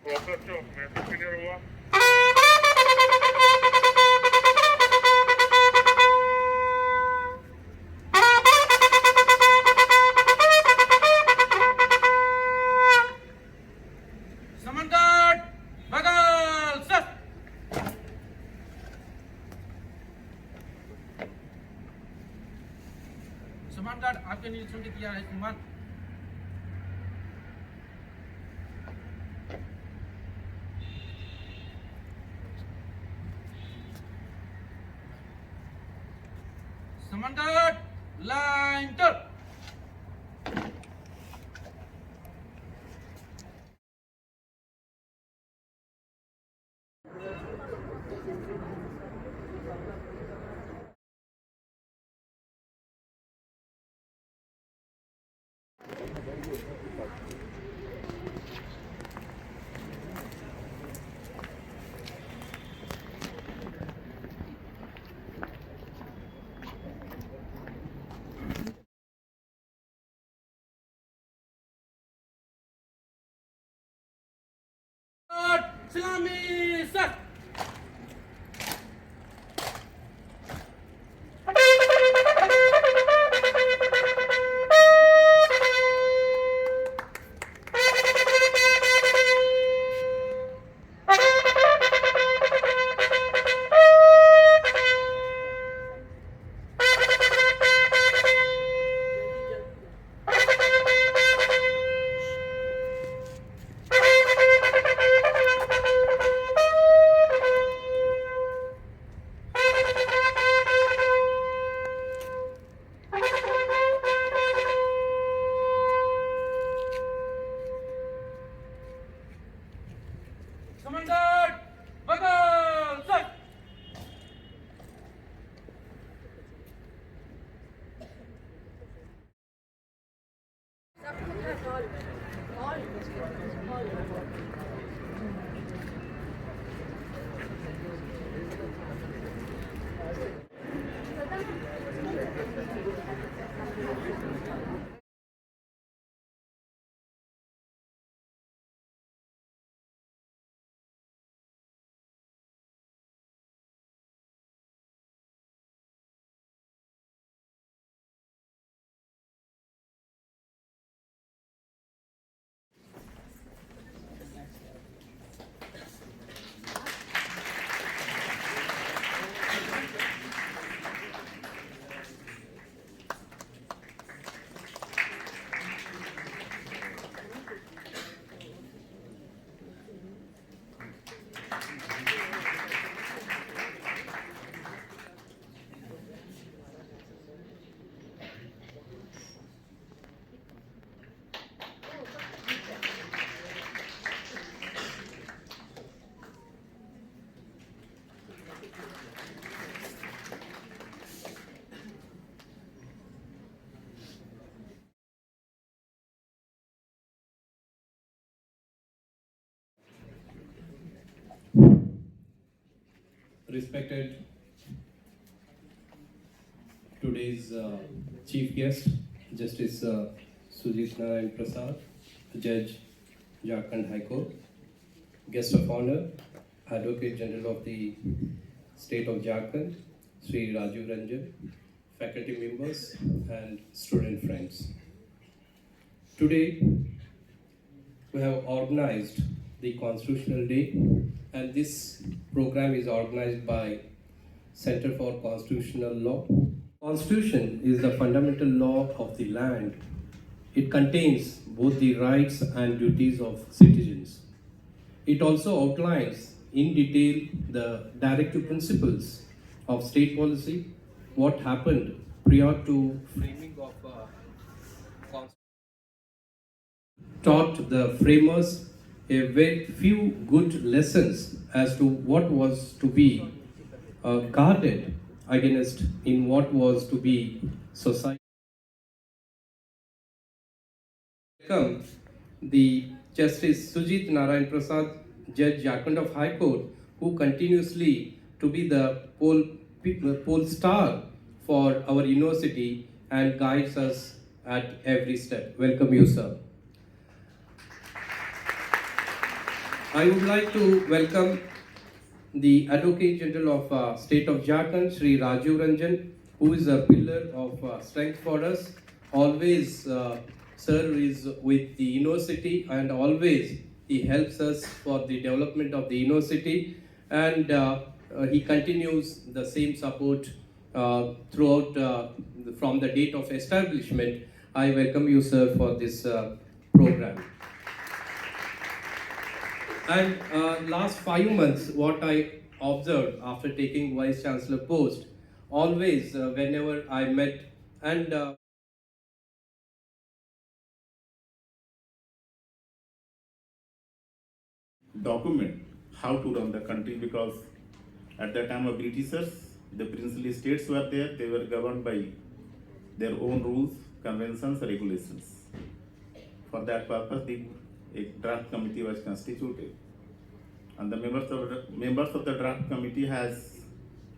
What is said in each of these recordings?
Attention, merci Seigneur. समन्कार बगल sir समन्कार आपके निरीक्षण की किया है श्रीमान समन्कार line turn Salami sir Commander, Bagel, sir. Respected today's chief guest, Justice Sujit Narayan Prasad, Judge, Jharkhand High Court, guest of honor, Advocate General of the State of Jharkhand, Sri Rajiv Ranjan, faculty members and student friends. Today, we have organized the Constitutional Day, and this program is organized by Center for Constitutional Law. Constitution is the fundamental law of the land. It contains both the rights and duties of citizens. It also outlines in detail the directive principles of state policy, what happened prior to framing of Constitution, taught the framers a very few good lessons as to what was to be guarded against in what was to be society. Welcome the Justice Sujit Narayan Prasad, Judge Jharkhand of High Court, who continuously to be the pole star for our university and guides us at every step. Welcome you, sir. I would like to welcome the Advocate General of State of Jharkhand, Sri Rajiv Ranjan, who is a pillar of strength for us. Always, sir is with the university and always he helps us for the development of the university, and he continues the same support throughout from the date of establishment. I welcome you, sir, for this program. And last 5 months, what I observed after taking Vice Chancellor post, always whenever I met and document how to run the country, because at the time of Britishers, the princely states were there, they were governed by their own rules, conventions, regulations. For that purpose, a draft committee was constituted. And the members of the draft committee has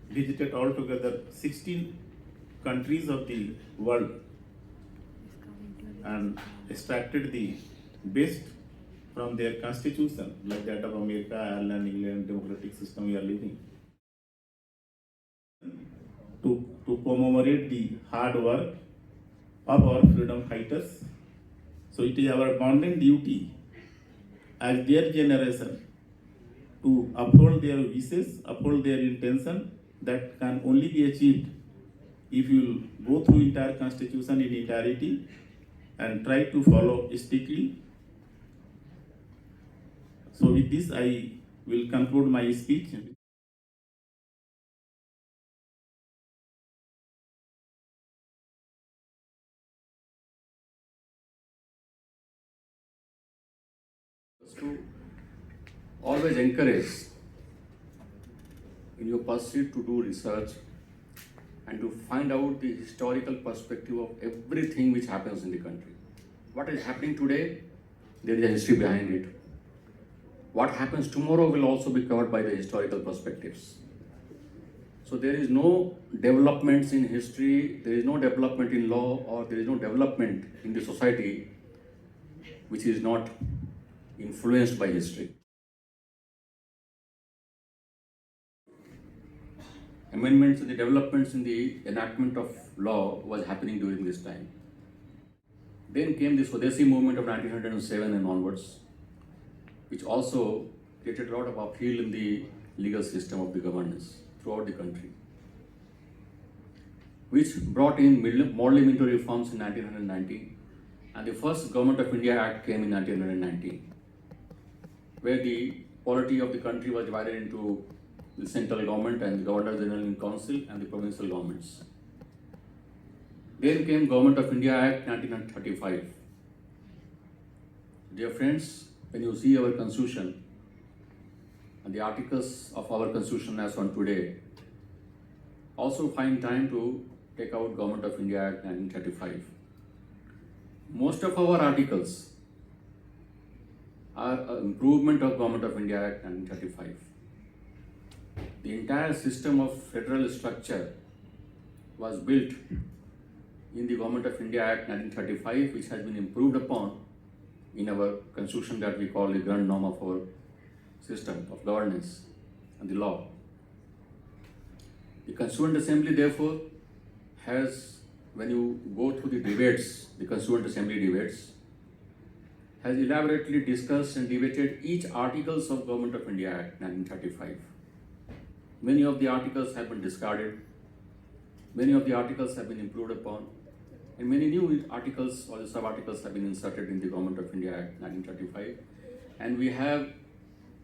visited altogether 16 countries of the world and extracted the best from their constitution, like that of America, Ireland, England, democratic system we are living. To commemorate the hard work of our freedom fighters. So it is our bounden duty as their generation to uphold their wishes, uphold their intention, that can only be achieved if you go through entire constitution in entirety and try to follow strictly. So with this, I will conclude my speech. To always encourage in your pursuit to do research and to find out the historical perspective of everything which happens in the country. What is happening today, there is a history behind it. What happens tomorrow will also be covered by the historical perspectives. So there is no developments in history, there is no development in law, or there is no development in the society which is not influenced by history. Amendments and the developments in the enactment of law was happening during this time. Then came the Swadeshi movement of 1907 and onwards, which also created a lot of upheaval in the legal system of the governance throughout the country, which brought in monumental reforms in 1990, and the first Government of India Act came in 1990, where the polity of the country was divided into the central government and the Governor General in Council and the provincial governments. Then came Government of India Act 1935. Dear friends, when you see our constitution and the articles of our constitution as on today, also find time to take out Government of India Act 1935. Most of our articles are an improvement of Government of India Act 1935. The entire system of federal structure was built in the Government of India Act 1935, which has been improved upon in our constitution that we call the grand norm of our system of governance and the law. The Constituent Assembly, therefore, has, when you go through the debates, the Constituent Assembly debates, has elaborately discussed and debated each articles of Government of India Act 1935. Many of the articles have been discarded, many of the articles have been improved upon, and many new articles or the sub-articles have been inserted in the Government of India Act 1935. And we have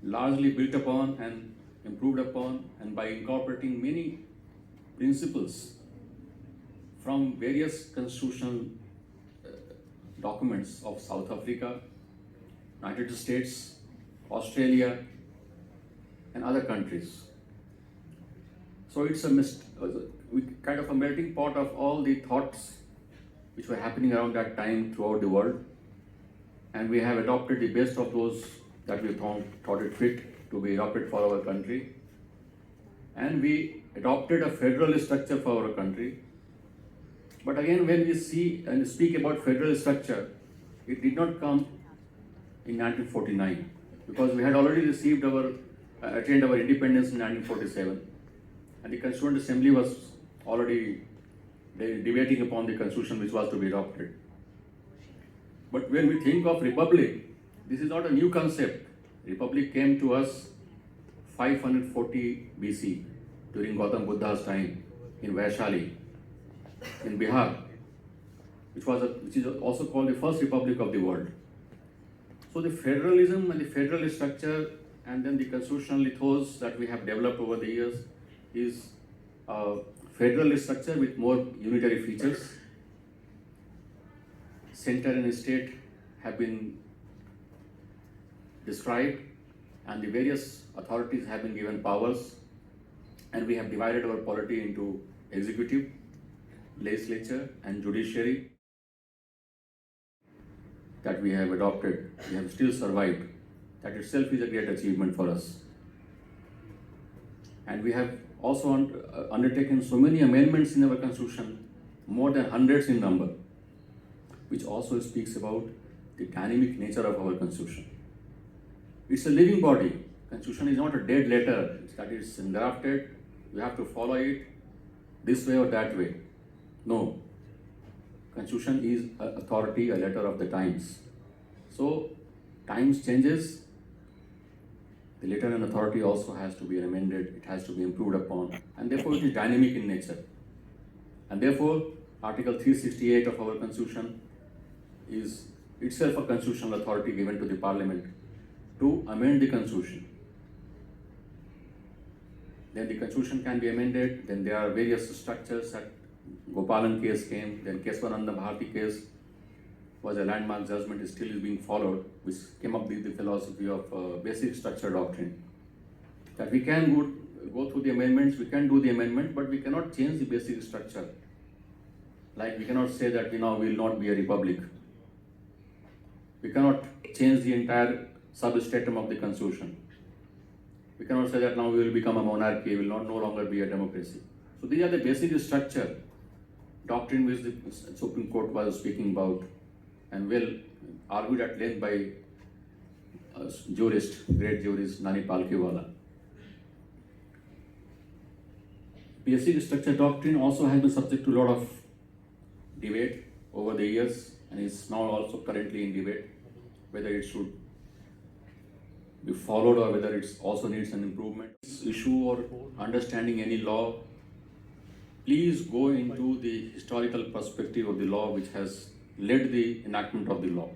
largely built upon and improved upon, and by incorporating many principles from various constitutional documents of South Africa, United States, Australia, and other countries. So it's a kind of a melting pot of all the thoughts which were happening around that time throughout the world, and we have adopted the best of those that we thought it fit to be adopted for our country. And we adopted a federal structure for our country. But again, when we see and speak about federal structure, it did not come in 1949. because we had already received attained our independence in 1947, and the Constituent Assembly was already debating upon the constitution which was to be adopted. But when we think of republic, this is not a new concept. Republic came to us 540 BC during Gautam Buddha's time in Vaishali, in Bihar, which is also called the first republic of the world. So the federalism and the federal structure and then the constitutional ethos that we have developed over the years is a federal structure with more unitary features. Center and state have been described and the various authorities have been given powers, and we have divided our polity into executive, legislature and judiciary that we have adopted. We have still survived. That itself is a great achievement for us. And we have also undertaken so many amendments in our constitution, more than hundreds in number, which also speaks about the dynamic nature of our constitution. It's a living body. Constitution is not a dead letter that is engrafted. We have to follow it this way or that way. No. Constitution is an authority, a letter of the times. So, times changes. The letter and authority also has to be amended. It has to be improved upon, and therefore it is dynamic in nature. And therefore, Article 368 of our Constitution is itself a constitutional authority given to the Parliament to amend the Constitution. Then the Constitution can be amended. Then there are various structures. That Gopalan case came. Then Keswananda Bharati case was a landmark judgment. It still is being followed, which came up with the philosophy of basic structure doctrine. That we can go through the amendments. We can do the amendment, but we cannot change the basic structure. Like we cannot say that now we will not be a republic. We cannot change the entire substratum of the Constitution. We cannot say that now we will become a monarchy, we will no longer be a democracy. So these are the basic structure, doctrine which the Supreme Court was speaking about and well argued at length by a great jurist, Nani Palkhiwala. Basic structure doctrine also has been subject to a lot of debate over the years and is now also currently in debate whether it should be followed or whether it also needs an improvement. This issue or understanding any law, please go into the historical perspective of the law which has led the enactment of the law.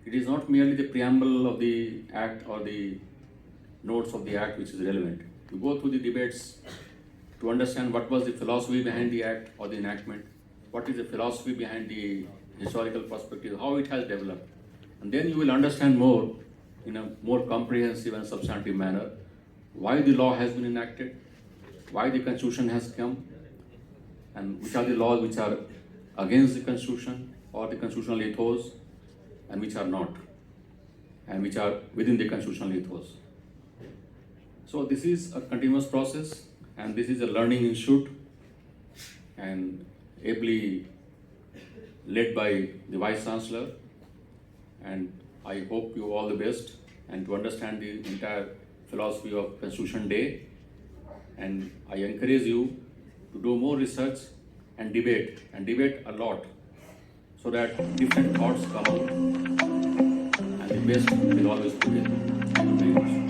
It is not merely the preamble of the act or the notes of the act which is relevant. You go through the debates to understand what was the philosophy behind the act or the enactment, what is the philosophy behind the historical perspective, how it has developed. And then you will understand more in a more comprehensive and substantive manner why the law has been enacted, why the Constitution has come, and which are the laws which are against the Constitution or the constitutional ethos and which are not, and which are within the constitutional ethos. So this is a continuous process and this is a learning institute and ably led by the Vice Chancellor, and I hope you all the best and to understand the entire philosophy of Constitution Day, and I encourage you to do more research and debate a lot so that different thoughts come out and the best will always prevail. Thank you very much.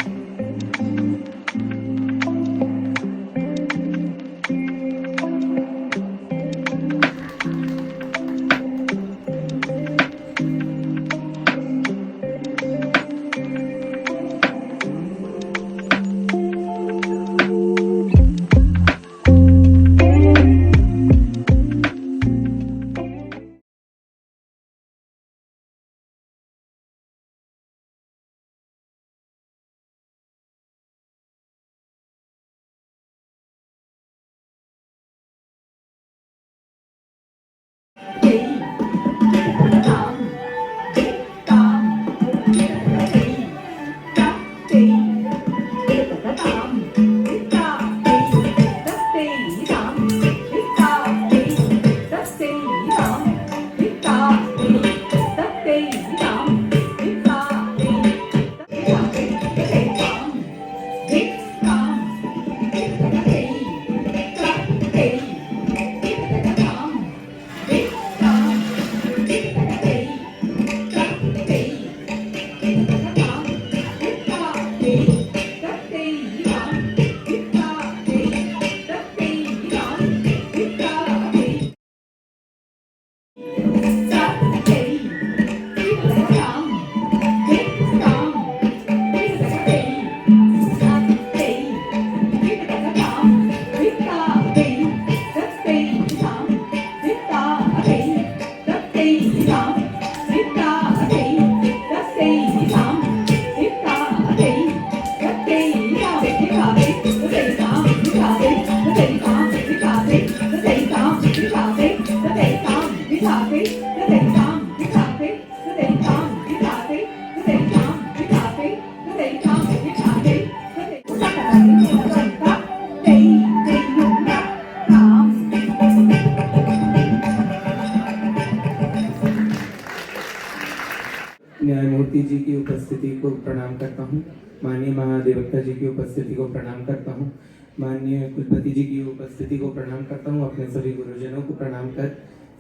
न्यायमूर्ति जी की उपस्थिति को प्रणाम करता हूँ, माननीय महाधिवक्ता जी की उपस्थिति को प्रणाम करता हूँ, माननीय कुलपति जी की उपस्थिति को प्रणाम करता हूँ, अपने सभी गुरुजनों को प्रणाम कर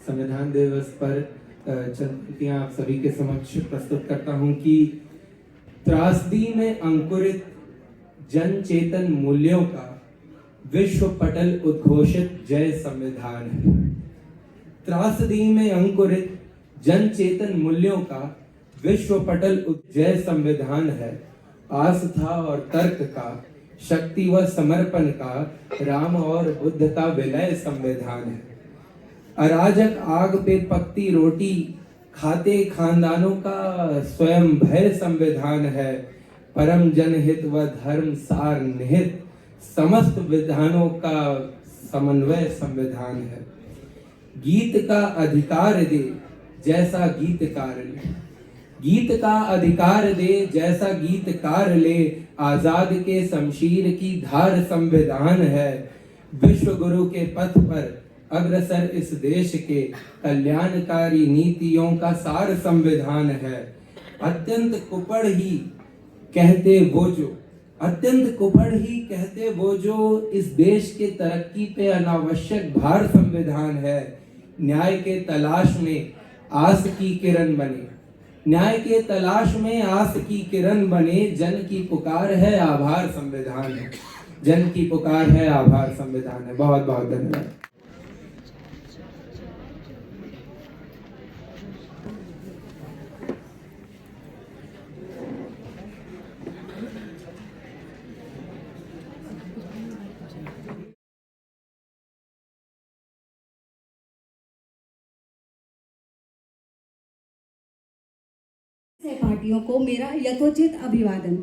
संविधान दिवस पर चंद पंक्तियां आप सभी के समक्ष प्रस्तुत करता हूँ कि त्रासदी में अंकुरित जन चेतन मूल्यों का विश्व पटल उद्घोषित जय संविधान है। त्रासदी में अंकुरित जन चेतन मूल्यों का विश्व पटल जय संविधान है। आस्था और तर्क का, शक्ति व समर्पण का, राम और बुद्ध का विलय संविधान है। अराजक आग पे पकती रोटी खाते खानदानों का स्वयं भय संविधान है। परम जनहित व धर्म सार निहित समस्त विधानों का समन्वय संविधान है। गीत का अधिकार दे जैसा गीतकार ले, गीत का अधिकार दे जैसा गीतकार ले, आजाद के शमशीर की धार संविधान है। विश्व गुरु के पथ पर अग्रसर इस देश के कल्याणकारी नीतियों का सार संविधान है। अत्यंत कुपड़ ही कहते वो जो इस देश के तरक्की पे अनावश्यक भार संविधान है। न्याय के तलाश में आस की किरण बने, न्याय के तलाश में आस की किरण बने, जन की पुकार है आभार संविधान है। जन की पुकार है आभार संविधान है। बहुत बहुत धन्यवाद। सहपाठियों को मेरा यथोचित अभिवादन।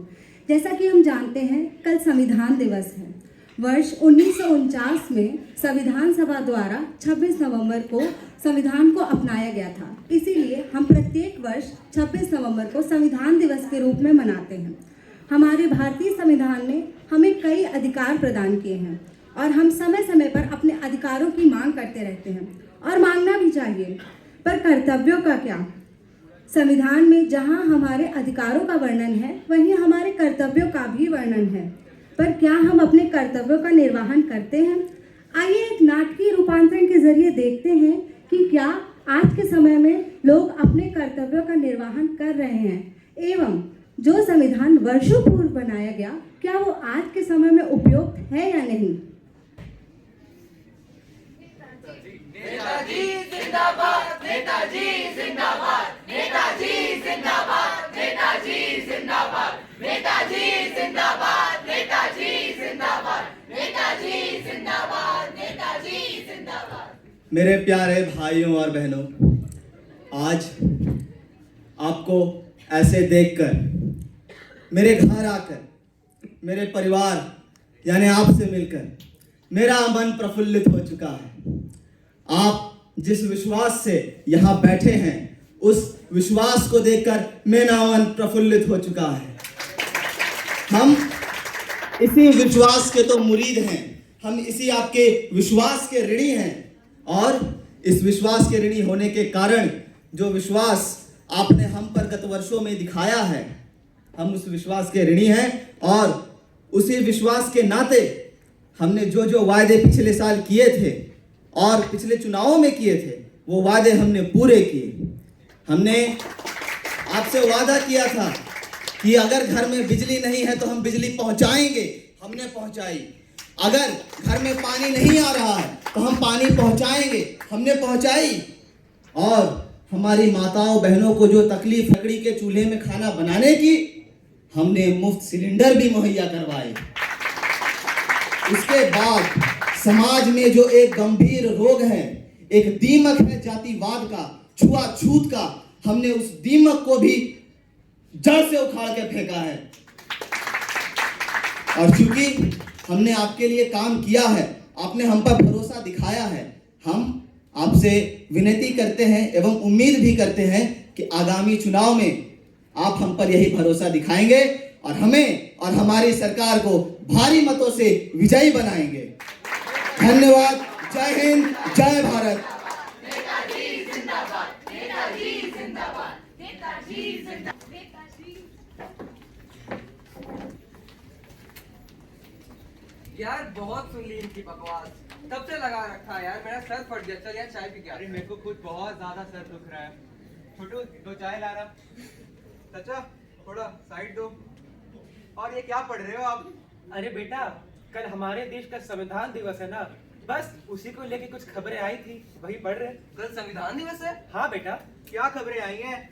जैसा कि हम जानते हैं, कल संविधान दिवस है। वर्ष 1949 में संविधान सभा द्वारा 26 नवंबर को संविधान को अपनाया गया था। इसीलिए हम प्रत्येक वर्ष 26 नवंबर को संविधान दिवस के रूप में मनाते हैं। हमारे भारतीय संविधान ने हमें कई अधिकार प्रदान किए हैं और हम समय समय पर अपने अधिकारों की मांग करते रहते हैं और मांगना भी चाहिए। पर कर्तव्यों का क्या? संविधान में जहां हमारे अधिकारों का वर्णन है, वहीं हमारे कर्तव्यों का भी वर्णन है। पर क्या हम अपने कर्तव्यों का निर्वहन करते हैं? आइए एक नाटकीय रूपांतरण के जरिए देखते हैं कि क्या आज के समय में लोग अपने कर्तव्यों का निर्वहन कर रहे हैं एवं जो संविधान वर्षों पूर्व बनाया गया, क्या वो आज के समय में उपयुक्त है या नहीं। नेताजी जिंदाबाद, नेताजी जिंदाबाद, नेताजी जिंदाबाद, नेताजी जिंदाबाद, नेताजी जिंदाबाद, नेताजी जिंदाबाद, नेताजी जिंदाबाद, नेताजी जिंदाबाद। मेरे प्यारे भाइयों और बहनों, आज आपको ऐसे देखकर, मेरे घर आकर, मेरे परिवार यानी आपसे मिलकर मेरा मन प्रफुल्लित हो चुका है। आप जिस विश्वास से यहाँ बैठे हैं, उस विश्वास को देखकर मेरा मन प्रफुल्लित हो चुका है। हम इसी विश्वास के तो मुरीद हैं, हम इसी आपके विश्वास के ऋणी हैं और इस विश्वास के ऋणी होने के कारण जो विश्वास आपने हम पर गत वर्षों में दिखाया है, हम उस विश्वास के ऋणी हैं और उसी विश्वास के नाते हमने जो जो वायदे पिछले साल किए थे और पिछले चुनावों में किए थे, वो वादे हमने पूरे किए। हमने आपसे वादा किया था कि अगर घर में बिजली नहीं है तो हम बिजली पहुंचाएंगे, हमने पहुंचाई। अगर घर में पानी नहीं आ रहा है तो हम पानी पहुंचाएंगे, हमने पहुंचाई। और हमारी माताओं बहनों को जो तकलीफ लकड़ी के चूल्हे में खाना बनाने की, हमने मुफ्त सिलेंडर भी मुहैया करवाए। इसके बाद समाज में जो एक गंभीर रोग है, एक दीमक है जातिवाद का, छुआछूत का, हमने उस दीमक को भी जड़ से उखाड़ के फेंका है। और चूंकि हमने आपके लिए काम किया है, आपने हम पर भरोसा दिखाया है, हम आपसे विनती करते हैं एवं उम्मीद भी करते हैं कि आगामी चुनाव में आप हम पर यही भरोसा दिखाएंगे और हमें और हमारी सरकार को भारी मतों से विजयी बनाएंगे। धन्यवाद। जय हिंद, जय भारत। नेताजी जिंदाबाद, नेताजी जिंदाबाद, नेताजी जिंदाबाद। यार बहुत सुन ली इनकी बकवास, तब से लगा रखा है यार, मेरा सर फट गया। चल यार चाय पी के। अरे मेरे को खुद बहुत ज्यादा सर दुख रहा है। छोटू 2 चाय ला रहा। चाचा थोड़ा साइड दो। और ये क्या पढ़ रहे हो आप? अरे बेटा, कल हमारे देश का संविधान दिवस है ना, बस उसी को लेके कुछ खबरें आई थी, वही पढ़ रहे। कल संविधान दिवस है? हाँ बेटा। क्या खबरें आई हैं?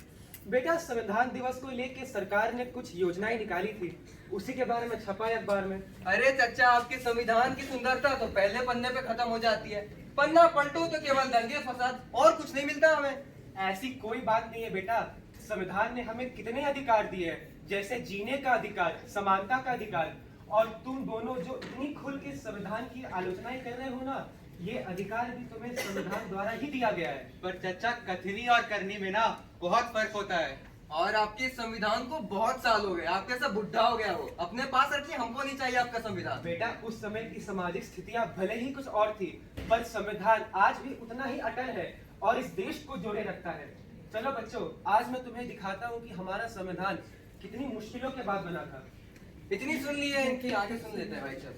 बेटा संविधान दिवस को लेके सरकार ने कुछ योजनाएं निकाली थी, उसी के बारे में छपा है अखबार में। अरे चचा, आपके संविधान की सुंदरता तो पहले पन्ने पे खत्म हो जाती है, पन्ना पलटो तो केवल दंगे फसाद, और कुछ नहीं मिलता हमें। ऐसी कोई बात नहीं है बेटा, संविधान ने हमें कितने अधिकार दिए हैं, जैसे जीने का अधिकार, समानता का अधिकार, और तुम दोनों जो इतनी खुल के संविधान की आलोचनाएं कर रहे हो ना, ये अधिकार भी तुम्हें संविधान द्वारा ही दिया गया है। पर चचा, कथनी और करनी में ना बहुत फर्क होता है। और आपके संविधान को बहुत साल हो गए, आपके सब बुढ़ा हो गया वो, अपने पास रखिए, हमको नहीं चाहिए आपका संविधान। बेटा उस समय की सामाजिक स्थितियां भले ही कुछ और थी, पर संविधान आज भी उतना ही अटल है और इस देश को जोड़े रखता है। चलो बच्चों, आज मैं तुम्हें दिखाता हूँ कि हमारा संविधान कितनी मुश्किलों के बाद बना था। इतनी सुन ली है इनकी, आगे सुन लेते हैं भाई। चल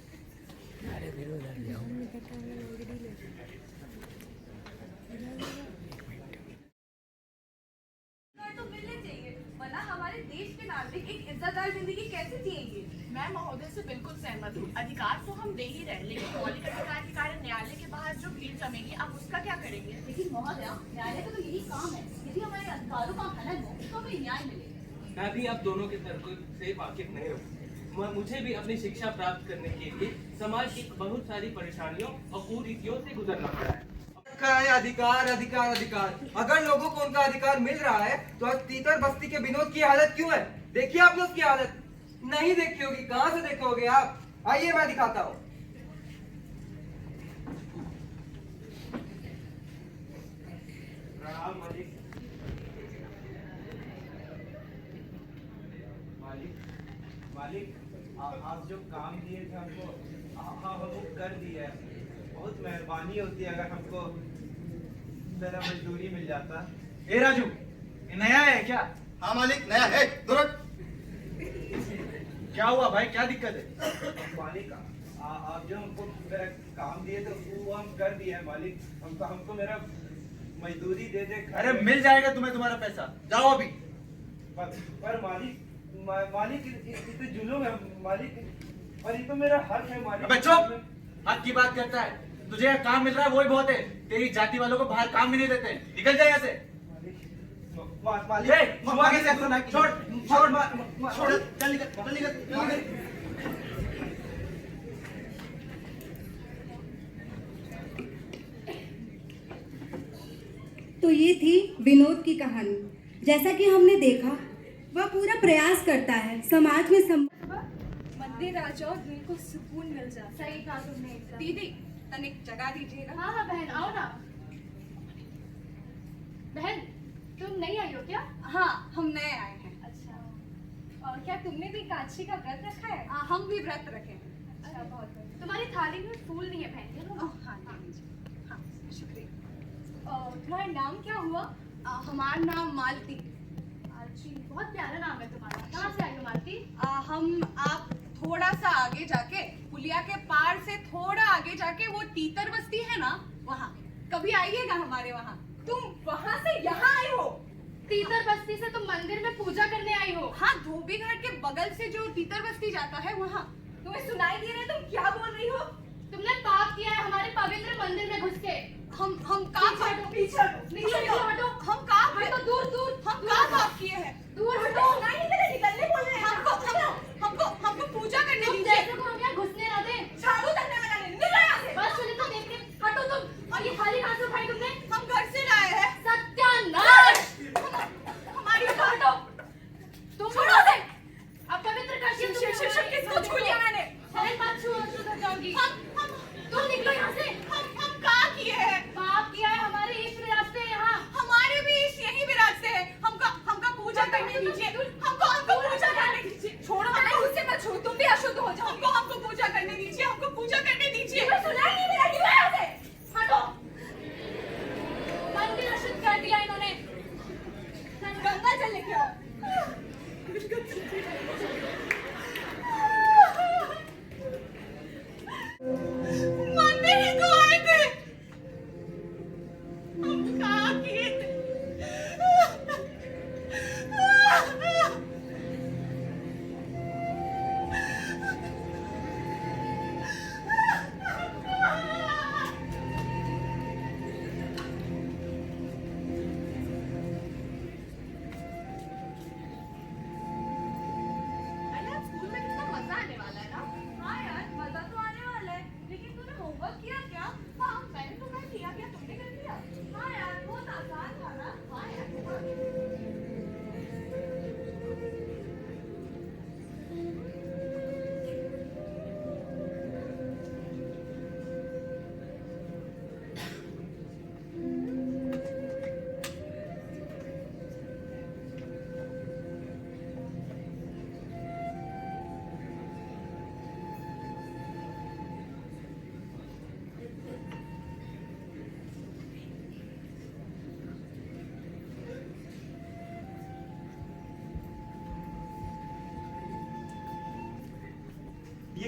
तो मिलने चाहिए, वरना हमारे देश के नागरिक एक इज्जतदार जिंदगी कैसे जिएंगे। मैं महोदय से बिल्कुल सहमत हूँ। अधिकार तो हम दे ही रहे, लेकिन मौलिक अधिकार के कारण न्यायालय के बाहर जो भीड़ जमेगी, आप उसका क्या करेंगे? लेकिन महोदय, न्यायालय का तो यही काम है, यदि हमारे अधिकारों का हनन हो तो हमें न्याय मिले। मैं भी आप दोनों के तर्क से वाकिफ नहीं हूँ। मुझे भी अपनी शिक्षा प्राप्त करने के लिए समाज की बहुत सारी परेशानियों और कुरीतियों से गुजरना पड़ा है। अधिकार अधिकार अधिकार, अगर लोगों को उनका अधिकार मिल रहा है तो आज तीतर बस्ती के विनोद की हालत क्यों है? देखिए आपने उसकी हालत, नहीं देखी होगी, कहाँ से देखोगे आप? आइए मैं दिखाता हूँ। प्रणाम मालिक। मालिक, आप जो काम दिए थे हमको, हम कर दिए हैं। बहुत मेहरबानी होती है अगर हमको जरा मजदूरी मिल जाता। ए राजू, ये नया है क्या? हाँ मालिक, नया है। तुरंत क्या हुआ भाई, क्या दिक्कत है? मालिक, आप जो हमको मेरा काम दिए थे वो हम कर दिए हैं मालिक। हमको मेरा मजदूरी दे दे। अरे मिल जाएगा तुम्हें तुम्हारा पैसा, जाओ अभी। पर मालिक इतने जुलूम है मालिक, और ये तो मेरा हक है मालिक। अबे चुप, हक की बात करता है। तुझे काम मिल रहा है वही बहुत है, तेरी जाति वालों को बाहर काम भी नहीं देते। निकल जाए यहाँ से। मालिक छोड़ छोड़ छोड़, चल निकल, चल निकल, चल निकल। तो ये थी विनोद की कहानी। जैसा कि हमने देखा, वह पूरा प्रयास करता है समाज में मंदिर आ जाओ, दिल को सुकून मिल जाए। सही कहा तुमने। दीदी तनिक जगह दीजिएगा। हाँ हाँ बहन, आओ ना। बहन, तुम नहीं आई हो क्या? हाँ, हम नए आए हैं। अच्छा, और क्या तुमने भी काशी का व्रत रखा है? हम भी व्रत रखे हैं। अच्छा, बहुत बढ़िया। तुम्हारी थाली में फूल नहीं है बहन। हाँ हाँ, शुक्रिया। तुम्हारा नाम क्या हुआ? हमारा नाम मालती। अच्छी, बहुत प्यारा नाम है तुम्हारा। कहाँ से आई हो मालती? आप थोड़ा सा आगे जाके, पुलिया के पार से थोड़ा आगे जाके वो तीतर बस्ती है ना, वहाँ कभी आइएगा हमारे वहाँ। तुम वहाँ से यहाँ आई हो? तीतर बस्ती से तुम मंदिर में पूजा करने आई हो? हाँ, धोबी घाट के बगल से जो तीतर बस्ती जाता है वहाँ। तुम्हें सुनाई दे रहा है? तुम क्या बोल रही हो? तुमने पाप किया है हमारे पवित्र मंदिर में घुस के। हम पीछे हटो। हम काम हटो, दूर दूर। हम काम पाप किए हैं। दूर हटो। नहीं, निकलने बोल रहे हैं। हमको पूजा करने तुम दीजिए। जैसे को हम यहाँ घुसने ना दें। झाड़ू तक ना लगाने, निकलो यहाँ से। बस सुनिए तो देखते। हटो तुम। और ये थाली कहाँ से उठाई तुमने? हम घर से लाए हैं। सत्यानाश! हमारी हटो। तुम छोड़ो से। अब पवित्र काशी किसको छू लिया मैंने? अरे मत छुओ, सुधर जाओगी। तुम निकलो यहाँ से। हम क्या किए हैं? पाप किया है, हमारे ईश विराजते हैं यहाँ। हमारे भी यही विराजते हैं। हमका पूजा करने दीजिए। हमको पूजा करने दीजिए। छोड़ो, उससे मत छू, तुम भी अशुद्ध हो जाओ। हमको पूजा करने दीजिए। हमको पूजा करने दीजिए। सुनाई नहीं दे रहा, निकलो यहाँ से। हटो। मंदिर अशुद्ध कर दिया इन्होंने। गंगा जल लेके आओ।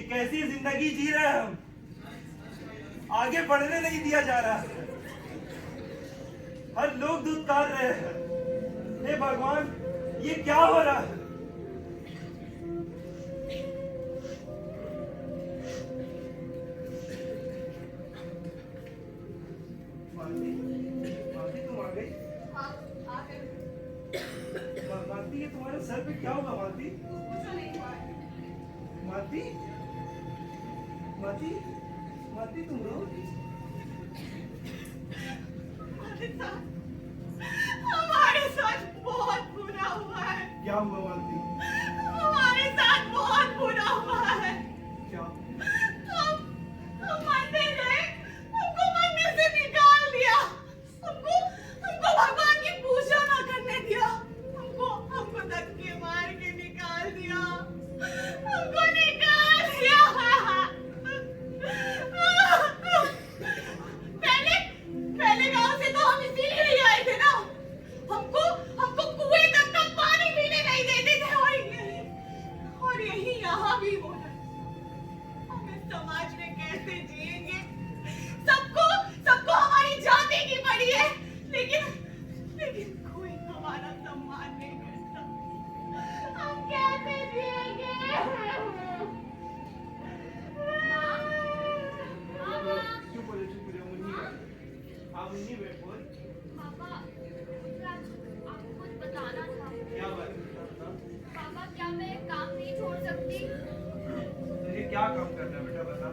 कैसी जिंदगी जी रहे हैं हम? आगे बढ़ने नहीं दिया जा रहा है। हर लोग दुत्कार रहे हैं। हे भगवान, ये क्या हो रहा है? मालती, मालती तुम आ गई? मालती, ये तुम्हारे सर पे क्या हुआ मालती? मालती, मालती, मालती तुम रो? हमारे साथ बहुत बुरा हुआ है। क्या हुआ मालती? हमारे साथ बहुत बुरा हुआ है। क्या? हम मंदिर गए, हमको मंदिर से निकाल दिया। हमको भगवान की पूजा ना करने दिया। हमको धक्के मार के निकाल दिया। हमको निकाल दिया। पहले गांव से तो हम इसीलिए ही आए थे ना। हमको कुएं तक का पानी पीने नहीं देते थे। और यही यहाँ भी हो रहा है। हम इस समाज में कैसे जिएंगे? सबको हमारी जाति की पड़ी है, लेकिन कोई हमारा सम्मान नहीं करता। हम कैसे जिएंगे? क्यों बोले चुप रहे हो? मुन्नी बैठ। हाँ मुन्नी बैठ बोल। पापा, आपको कुछ बताना था। क्या बात है? पापा, क्या मैं काम नहीं छोड़ सकती? तुझे क्या काम करना है बेटा, बता।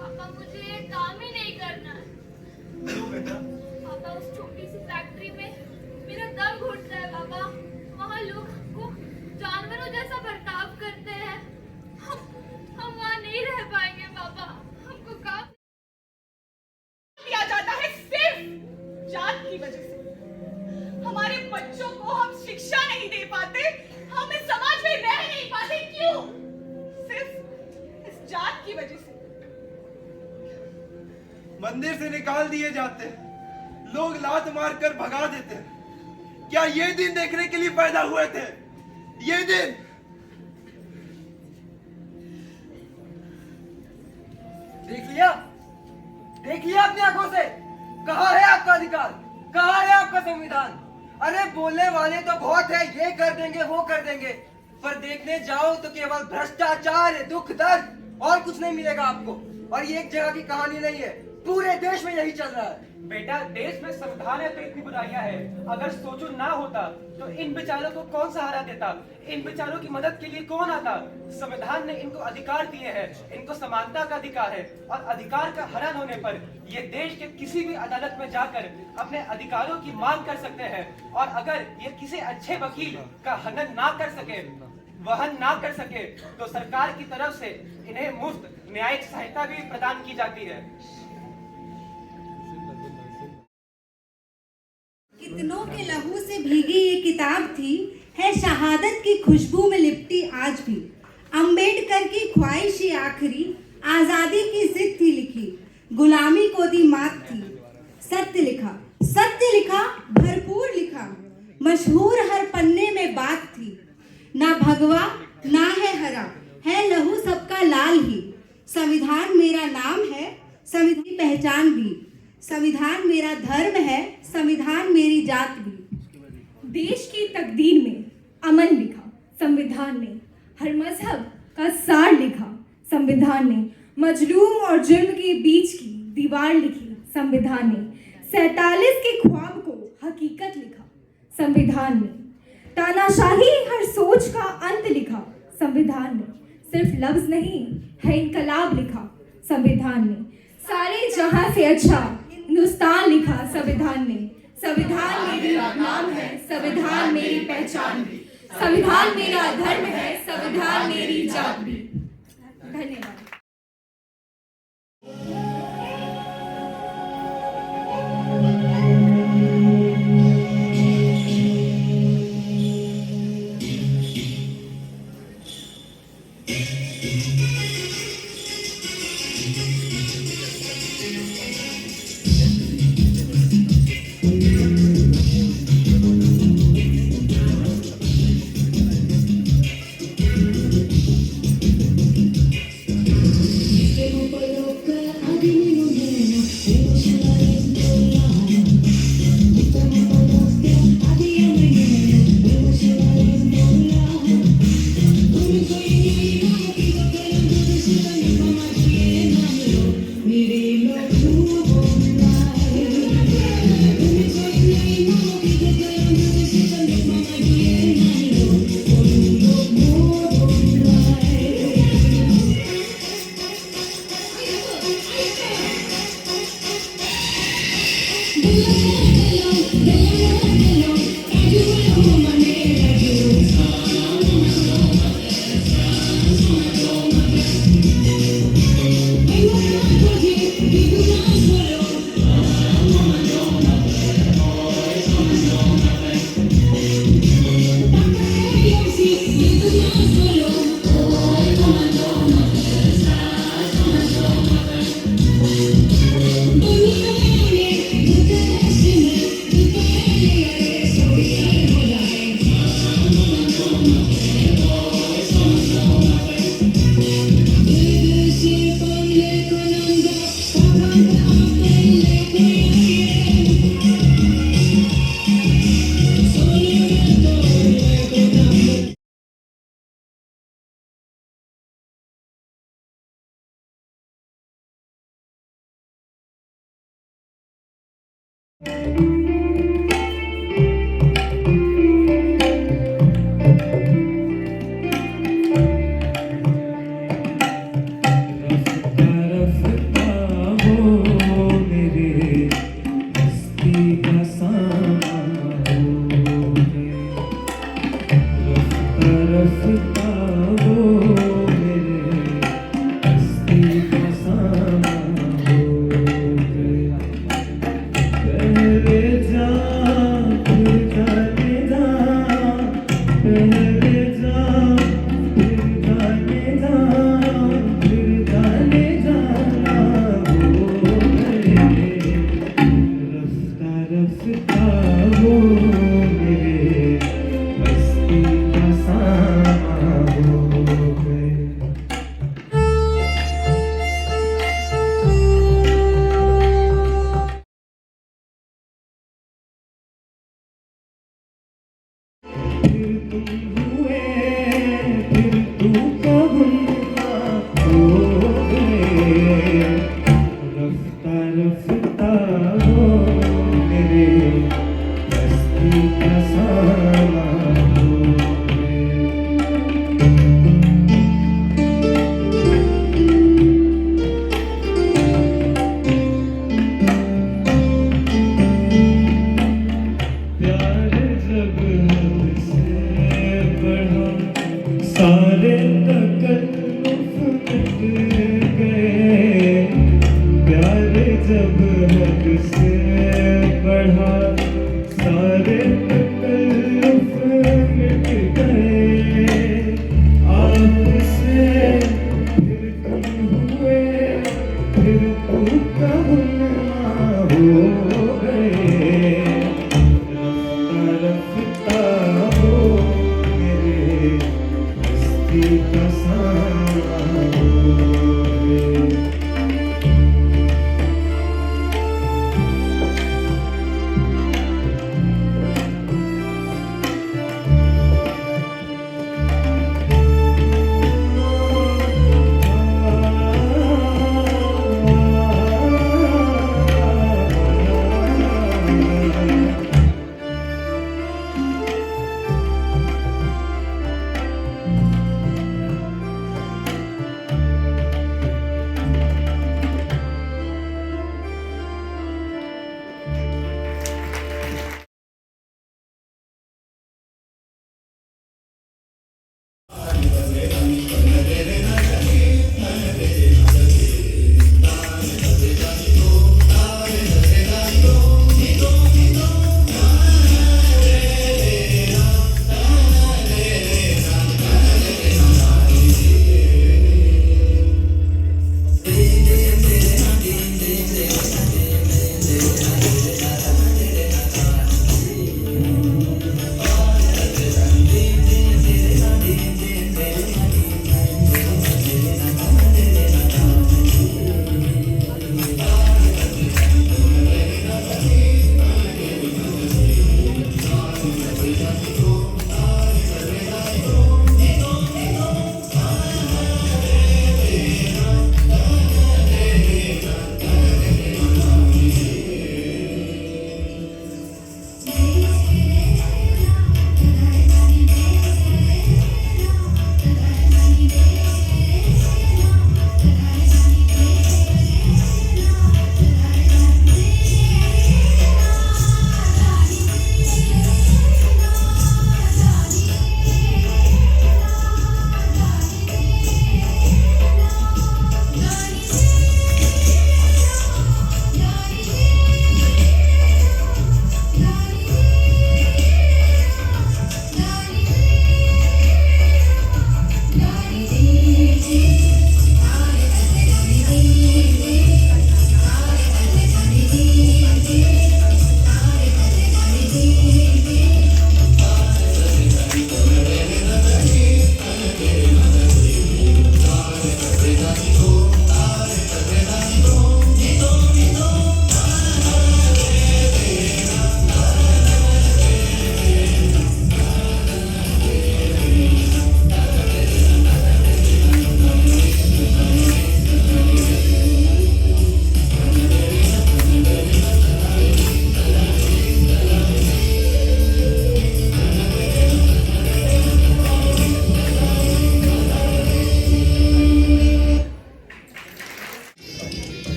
पापा, मुझे काम ही नहीं करना है। क्यों बेटा? पापा, उस छोटी सी फैक्ट्री में मेरा दम घुटता है। पापा, वहाँ लोग हमको जानवरों जैसा बर्ताव करते हैं। हम वहाँ नहीं रह पाएंगे। पापा, हमको काम किया जाता है सिर्फ जात की वजह से। हमारे बच्चों को हम शिक्षा नहीं दे पाते, हम इस समाज में रह नहीं पाते। क्यों? सिर्फ इस जात की वजह से। मंदिर से निकाल दिए जाते हैं, लोग लात मार कर भगा देते हैं। क्या ये दिन देखने के लिए पैदा हुए थे? ये दिन? देख लिया अपनी आंखों से। कहाँ है आपका अधिकार? कहाँ है आपका संविधान? अरे बोलने वाले तो बहुत है, ये कर देंगे वो कर देंगे, पर देखने जाओ तो केवल भ्रष्टाचार, दुख दर्द, और कुछ नहीं मिलेगा आपको। और ये एक जगह की कहानी नहीं है, पूरे देश में यही चल रहा है। बेटा, देश में संविधान है तो इतनी बुराइयां हैं। अगर सोचो ना होता तो इन बेचारों को कौन सहारा देता? इन बेचारों की मदद के लिए कौन आता? संविधान ने इनको अधिकार दिए हैं, इनको समानता का अधिकार है, और अधिकार का हनन होने पर ये देश के किसी भी अदालत में जाकर अपने अधिकारों की मांग कर सकते हैं। और अगर ये किसी अच्छे वकील का हनन ना कर सके, वहन ना कर सके, तो सरकार की तरफ से इन्हें मुफ्त न्यायिक सहायता भी प्रदान की जाती है। कितनों के लहू से भीगी ये किताब थी, है शहादत की खुशबू में लिपटी आज भी। अंबेडकर की ख्वाहिश आखिरी, आजादी की जिद थी लिखी, गुलामी को दी मात थी। सत्य लिखा, भरपूर लिखा, मशहूर हर पन्ने में बात थी। ना भगवा ना है हरा, है लहू सबका लाल ही। संविधान मेरा नाम है, संविधान की पहचान भी। संविधान मेरा धर्म है, संविधान मेरी जात भी। देश की तकदीर में अमन लिखा संविधान ने, हर मजहब का सार लिखा संविधान ने, मजलूम और जुर्म के बीच की दीवार लिखी संविधान ने, 47 के ख्वाब को हकीकत लिखा संविधान ने, तानाशाही हर सोच का अंत लिखा संविधान ने, सिर्फ लफ्ज नहीं है इनकलाब लिखा संविधान ने, सारे जहां से अच्छा हिंदुस्तान लिखा संविधान ने। संविधान मेरा नाम है, संविधान मेरी पहचान भी। संविधान मेरा धर्म है, संविधान मेरी जात भी। धन्यवाद।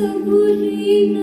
सब लीन